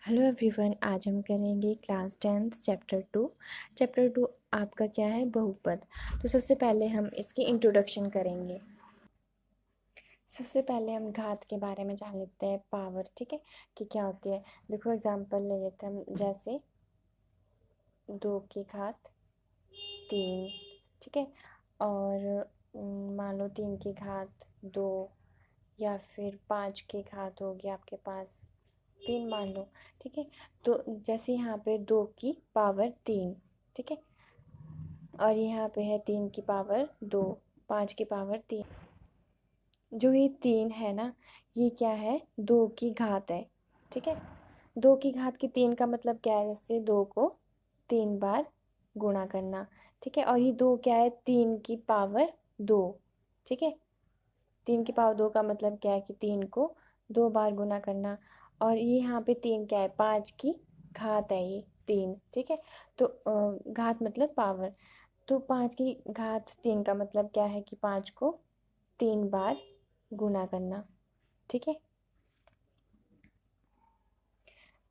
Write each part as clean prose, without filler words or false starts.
Hello everyone, आज हम करेंगे क्लास 10th चैप्टर 2 आपका क्या है, बहुपद। तो सबसे पहले हम इसकी इंट्रोडक्शन करेंगे। सबसे पहले हम घात के बारे में जान लेते हैं, पावर। ठीक है, कि क्या होती है। देखो एग्जांपल ले लेते हैं हम, जैसे 2 की घात 3। ठीक है, और मान लो 3 की घात 2, या फिर 5 की घात होगी आपके पास 3 मान लो। ठीक है, तो जैसे यहाँ पे 2 की पावर 3। ठीक है, और यहाँ पे है 3 की पावर 2, 5 की पावर 3। जो ये 3 है ना, ये क्या है, 2 की घात है। ठीक है, 2 की घात की 3 का मतलब क्या है, जैसे 2 को 3 बार गुणा करना। ठीक है, और ये 2 क्या है, 3 की पावर 2। ठीक है, 3 की पावर 2 का मतलब क्या है कि 3 को 2 बार गुना करना। और ये यहाँ पे 3 क्या है, 5 की घात है ये 3। ठीक है, तो घात मतलब पावर। तो 5 की घात 3 का मतलब क्या है कि 5 को 3 बार गुना करना। ठीक है,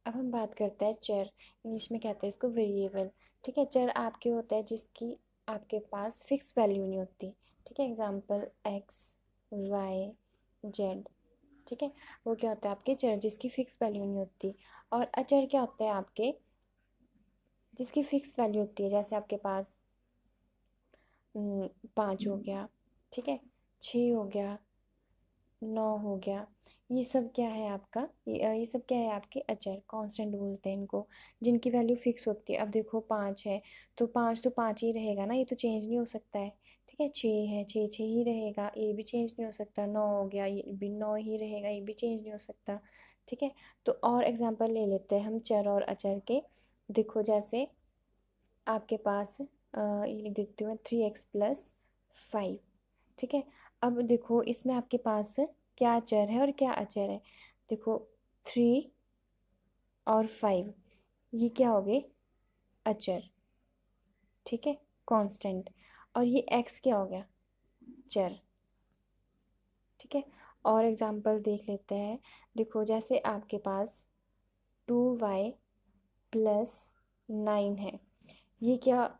अब हम बात करते हैं चर। इंग्लिश में कहते हैं इसको वेरिएबल। ठीक है, चर आपके होता है जिसकी आपके पास फिक्स वैल्यू नहीं होती। ठीक है, एग्जांपल एक्स, वाई, जेड। ठीक है, वो क्या होता है, आपके चर जिसकी फिक्स वैल्यू नहीं होती। और अचर क्या होते हैं आपके, जिसकी फिक्स वैल्यू होती है। जैसे आपके पास 5 हो गया, ठीक है, 6 हो गया, 9 हो गया। ये सब क्या है आपका, ये सब क्या है, आपके अचर, कांस्टेंट बोलते हैं इनको, जिनकी वैल्यू फिक्स होती है। अब देखो 5 है, तो 5 तो 5 ही रहेगा ना, ये तो चेंज नहीं हो सकता है। ठीक है, 6 है, 6 6 ही रहेगा, ये भी चेंज नहीं हो सकता। 9 हो गया, ये भी 9 ही रहेगा, ये भी चेंज नहीं हो सकता। ठीक है, तो और एग्जांपल ले लेते हैं हम चर और अचर के। देखो जैसे आपके पास ये लिख देती हूँ मैं, 3x + 5। ठीक है, अब देखो इसमें आपके पास क्या चर है और क्या अचर है। देखो 3 और 5, ये क्या हो गए, अचर। ठीक है, कांस्टेंट। और ये x क्या हो गया, चर। ठीक है, और एग्जांपल देख लेते हैं। देखो जैसे आपके पास 2y + 9 है, ये क्या,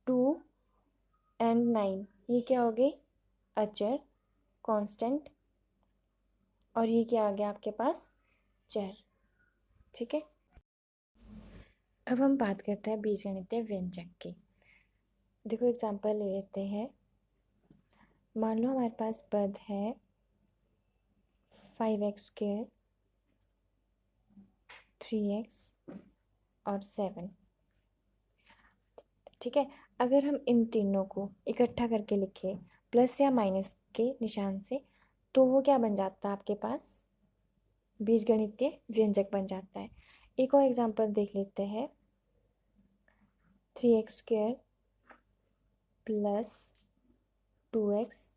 2 और 9, ये क्या हो गई, अचर, कांस्टेंट। और ये क्या आ गया आपके पास, चर। ठीक है, अब हम बात करते हैं बीजगणितीय व्यंजक की। देखो एग्जांपल ले लेते हैं। मान लो हमारे पास पद है 5x², 3x और 7। ठीक है, अगर हम इन तीनों को इकट्ठा करके लिखें प्लस या माइनस के निशान से, तो वो क्या बन जाता है आपके पास, बीजगणितीय व्यंजक बन जाता है। एक और एग्जांपल देख लेते हैं। 3x² + 2x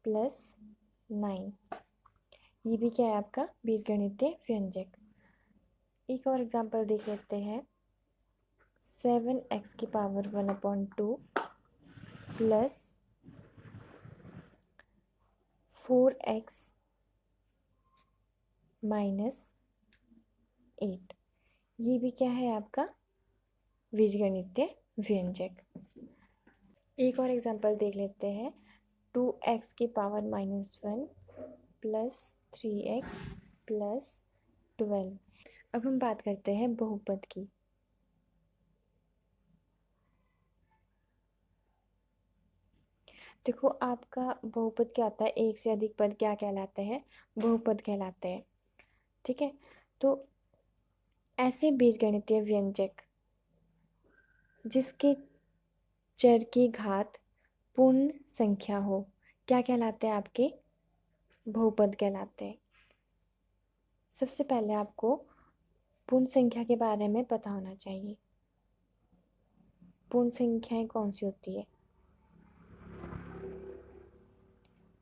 + 9, ये भी क्या है आपका, बीजगणितीय व्यंजक। एक और एग्जांपल देख लेते हैं। 7x⁻1/2 + 4x - 8, ये भी क्या है आपका, बीजगणितीय व्यंजक। एक और एग्जांपल देख लेते हैं। 2x⁻1 + 3x + 12। अब हम बात करते हैं बहुपद की। देखो आपका बहुपद क्या होता है, एक से अधिक पद क्या कहलाते हैं, बहुपद कहलाते हैं। ठीक है, तो ऐसे बीजगणितीय व्यंजक जिसके चर की घात पूर्ण संख्या हो, क्या कहलाते हैं आपके, बहुपद कहलाते हैं। सबसे पहले आपको पूर्ण संख्या के बारे में पता होना चाहिए। पूर्ण संख्याएं कौन सी होती है,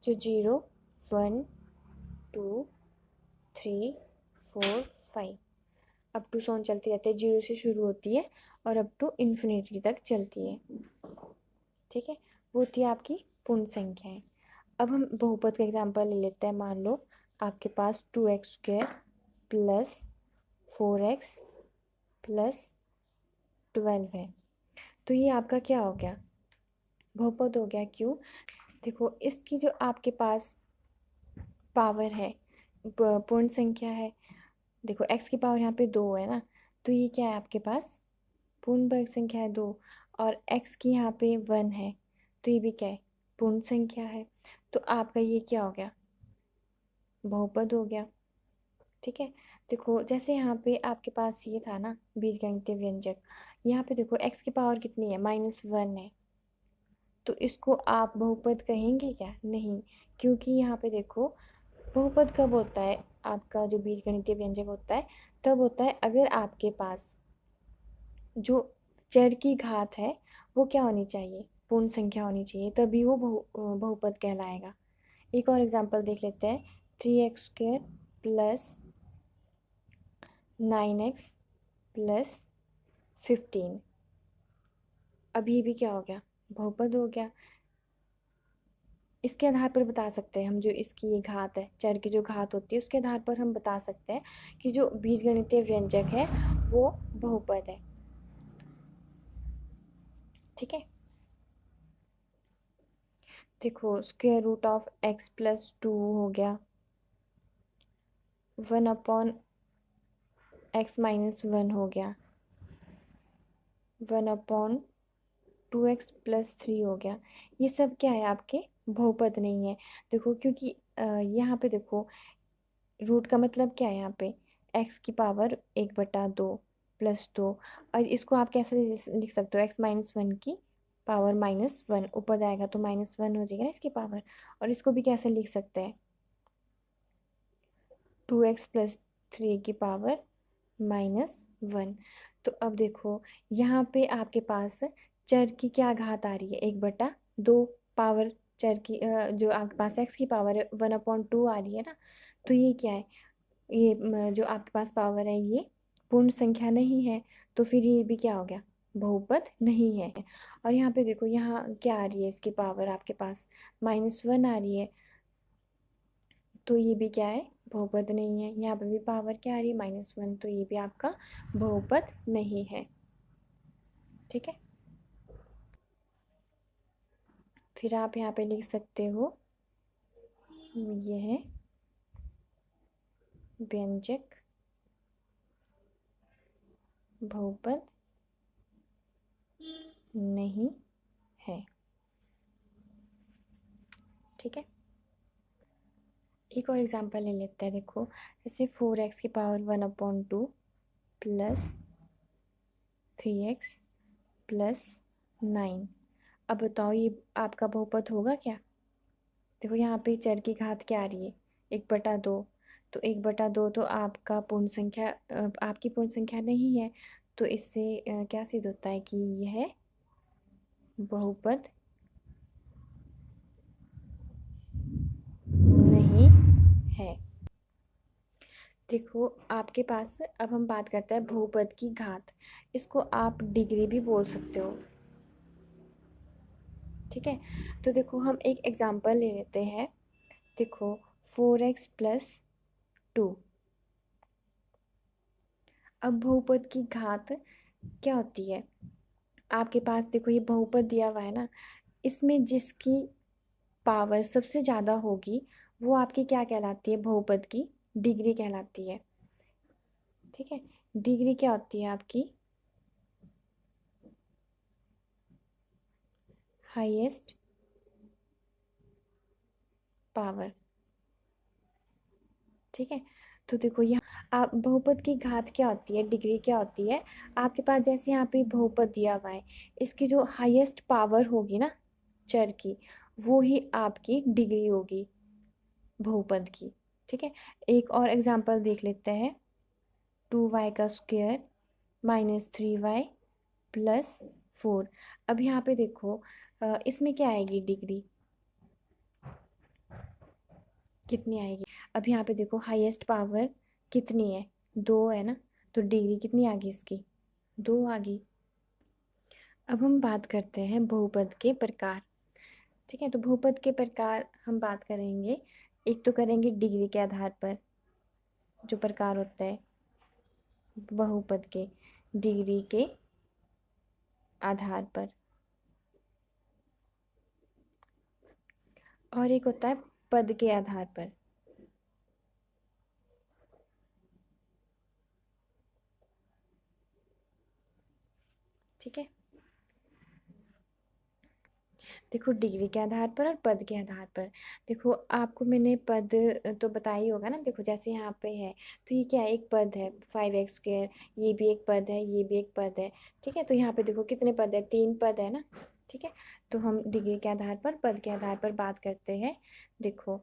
जो 0 1 2 3 4 5 अप टू 100 चलती रहती है, 0 से शुरू होती है और अप टू इन्फिनिटी तक चलती है। ठीक है, वो होती है आपकी पूर्ण संख्याएं। अब हम बहुपद का एग्जांपल ले लेते हैं। मान लो आपके पास 2x² प्लस 4x प्लस 12 है। तो ये आपका क्या हो गया, बहुपद हो गया। क्यों? देखो इसकी जो आपके पास पावर है, पूर्ण संख्या है, देखो x की पावर यहाँ पे 2 है ना, तो ये क्या है आपके पास पूर्ण वर्ग संख्या है 2, और x की यहाँ पे 1 है, तो ये भी क्या है पूर्ण संख्या है। तो आपका ये क्या हो गया, बहुपद हो गया। ठीक है, देखो जैसे यहाँ पे आपके पास ये था ना बीजगणितीय व्यंजक, यहाँ पे देखो x की पावर कितनी है, -1 है, तो इसको आप बहुपद कहेंगे क्या? नहीं, क्योंकि यहाँ पे देखो बहुपद कब होता है आपका, जो बीजगणितीय व्यंजक होता है तब होता है अगर आपके पास जो चर की घात है वो क्या होनी चाहिए, पूर्ण संख्या होनी चाहिए, तभी वो बहुपद कहलाएगा। एक और एग्जांपल देख लेते हैं, 3x² प्लस 9x प्लस 15, अब ये भी क्या हो गया, बहुपद हो गया। इसके आधार पर बता सकते हैं हम, जो इसकी ये घात है, चर की जो घात होती है उसके आधार पर हम बता सकते हैं कि जो बीजगणितीय व्यंजक है वो बहुपद है। ठीक है, देखो square root of x plus 2 हो गया, 1/x-1 हो गया, 1/2x+3 हो गया। ये सब क्या है आपके बहुपद नहीं है। देखो क्योंकि यहाँ पे देखो रूट का मतलब क्या है, यहाँ पे x की पावर 1/2 प्लस 2, और इसको आप कैसे लिख सकते हो, x-1 की पावर -1, ऊपर जाएगा तो -1 हो जाएगा ना इसकी पावर, और इसको भी कैसे लिख सकते हैं, 2x+3 की पावर -1। तो अब देखो यहाँ पे आपके पास चर की क्या घात आ रही है, 1/2 पावर चर की, जो आपके पास x की पावर है 1/2 आ रही है ना, तो ये क्या है, ये जो आपके पास पावर है ये पूर्ण संख्या नहीं है, तो फिर ये भी क्या हो गया, बहुपद नहीं है। और यहाँ पे देखो यहाँ क्या आ रही है, इसकी पावर आपके पास -1 आ रही है, तो ये भी क्या है, बहुपद नहीं है। यहाँ पे भी पावर क्या आ रही है, -1, तो ये भी आपका बहुपद नहीं है। ठीक है, फिर आप यहाँ पे लिख सकते हो, यह व्यंजक बहुपद नहीं है। ठीक है, एक और एग्जांपल ले लेते हैं। देखो जैसे 4x की पावर 1/2 प्लस 3x प्लस 9, अब बताओ ये आपका बहुपद होगा क्या? देखो यहाँ पे चर की घात क्या आ रही है, 1/2, तो 1/2 तो आपका पूर्ण संख्या, आपकी पूर्ण संख्या नहीं है, तो इससे क्या सिद्ध होता है कि यह बहुपद नहीं है। देखो आपके पास, अब हम बात करते हैं बहुपद की घात, इसको आप डिग्री भी बोल सकते हो। ठीक है, तो देखो हम एक एग्जांपल ले लेते हैं। देखो 4x प्लस 2, अब बहुपद की घात क्या होती है आपके पास, देखो ये बहुपद दिया हुआ है ना, इसमें जिसकी पावर सबसे ज़्यादा होगी वो आपकी क्या कहलाती है, बहुपद की डिग्री कहलाती है। ठीक है, डिग्री क्या होती है आपकी, हाईएस्ट पावर। ठीक है, तो देखो यहाँ आप बहुपद की घात क्या होती है, डिग्री क्या होती है, आपके पास जैसे यहाँ पे बहुपद दिया हुआ है, इसकी जो हाईएस्ट पावर होगी ना चर की, वो ही आपकी डिग्री होगी बहुपद की। ठीक है, एक और एग्जांपल देख लेते हैं, 2y का स्क्वायर -3y प्लस 4, अब यहाँ पे देखो इसमें क्या आएगी, डिग्री कितनी आएगी। अब यहाँ पे देखो हाईएस्ट पावर कितनी है, 2 है ना, तो डिग्री कितनी आ गई इसकी, 2 आ गई। अब हम बात करते हैं बहुपद के प्रकार। ठीक है, तो बहुपद के प्रकार हम बात करेंगे, एक तो करेंगे डिग्री के आधार पर, जो प्रकार होता है बहुपद के डिग्री के आधार पर, और एक होता है पद के आधार पर। ठीक है, देखो डिग्री के आधार पर और पद के आधार पर। देखो आपको मैंने पद तो बताया ही होगा ना। देखो जैसे यहाँ पे है तो ये क्या है, एक पद है 5x², ये भी एक पद है, ये भी एक पद है। ठीक है, तो यहाँ पे देखो कितने पद है, 3 पद है ना। ठीक है, तो हम डिग्री के आधार पर पद के आधार पर बात करते हैं। देखो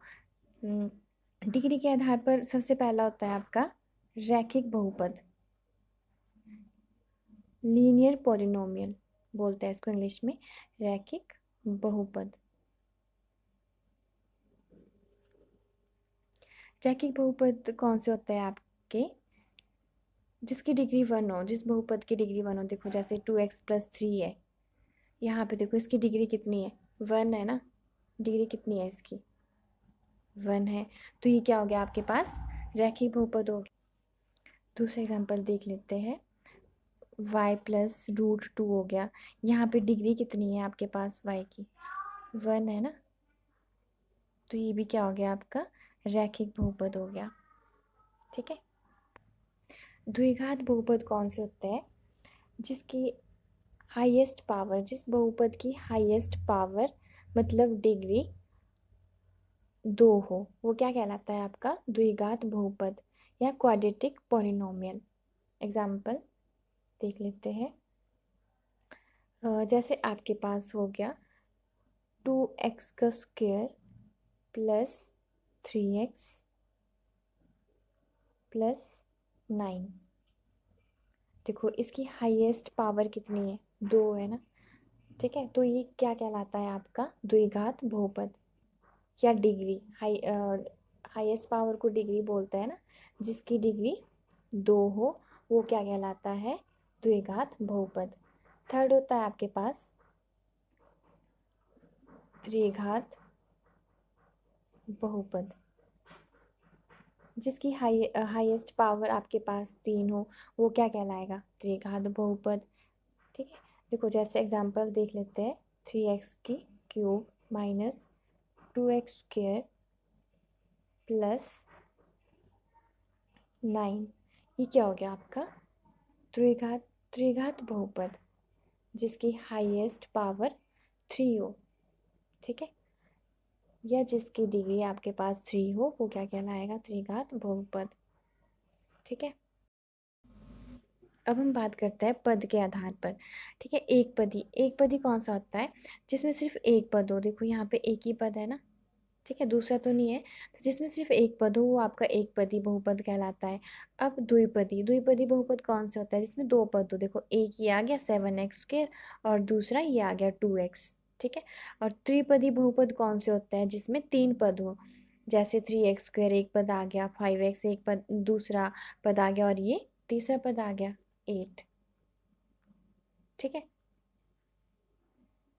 डिग्री के आधार पर सबसे पहला होता है आपका रैखिक बहुपद, लीनियर पॉलिनोमियल बोलते हैं इसको इंग्लिश में, रैखिक बहुपद। रैखिक बहुपद कौन से होते हैं आपके, जिसकी डिग्री 1 हो, जिस बहुपद की डिग्री 1 हो। देखो जैसे 2x+3 है, यहाँ पे देखो इसकी डिग्री कितनी है, 1 है ना। डिग्री कितनी है इसकी, 1 है। तो ये क्या हो गया आपके पास, रैखिक बहुपद हो गया। दूसरा एग्जाम्पल देख लेते हैं, y+√2 हो गया। यहाँ पे डिग्री कितनी है आपके पास y की, 1 है ना। तो ये भी क्या हो गया आपका, रैखिक बहुपद हो गया। ठीक है, द्विघात बहुपद कौन से होते हैं, जिसकी हाईएस्ट पावर, जिस बहुपद की हाईएस्ट पावर मतलब डिग्री 2 हो, वो क्या कहलाता है आपका, द्विघात बहुपद या क्वाड्रेटिक पॉलिनोमियल। एग्जाम्पल देख लेते हैं। जैसे आपके पास हो गया 2x² प्लस 3x प्लस 9। देखो इसकी हाईएस्ट पावर कितनी है, 2 है ना। ठीक है, तो ये क्या कहलाता है आपका, द्विघात बहुपद या डिग्री। हाईएस्ट पावर को डिग्री बोलते हैं ना, जिसकी डिग्री 2 हो वो क्या कहलाता है, द्विघात बहुपद। थर्ड होता है आपके पास त्रिघात बहुपद, जिसकी हाईएस्ट पावर आपके पास 3 हो, वो क्या कहलाएगा, त्रिघात बहुपद। ठीक है, देखो जैसे एग्जांपल देख लेते हैं, 3x³ माइनस 2x² प्लस 9। ये क्या हो गया आपका, त्रिघात बहुपद, जिसकी हाईएस्ट पावर 3 हो। ठीक है, या जिसकी डिग्री आपके पास 3 हो, वो क्या कहलाएगा, त्रिघात बहुपद। ठीक है, अब हम बात करते हैं पद के आधार पर। ठीक है, एक पदी कौन सा होता है, जिसमें सिर्फ एक पद हो। देखो यहाँ पे एक ही पद है ना। ठीक है, दूसरा तो नहीं है। तो जिसमें सिर्फ एक पद हो वो आपका एक पदी बहुपद कहलाता है। अब द्विपदी बहुपद कौन सा होता है, जिसमें 2 पद हो। देखो एक ये आ गया 7x² और दूसरा ये आ गया 2x। ठीक है, और त्रिपदी बहुपद कौन से होता है, जिसमें 3 पद हो। जैसे 3x² एक पद आ गया, 5x एक पद दूसरा पद आ गया, और ये तीसरा पद आ गया 8। ठीक है,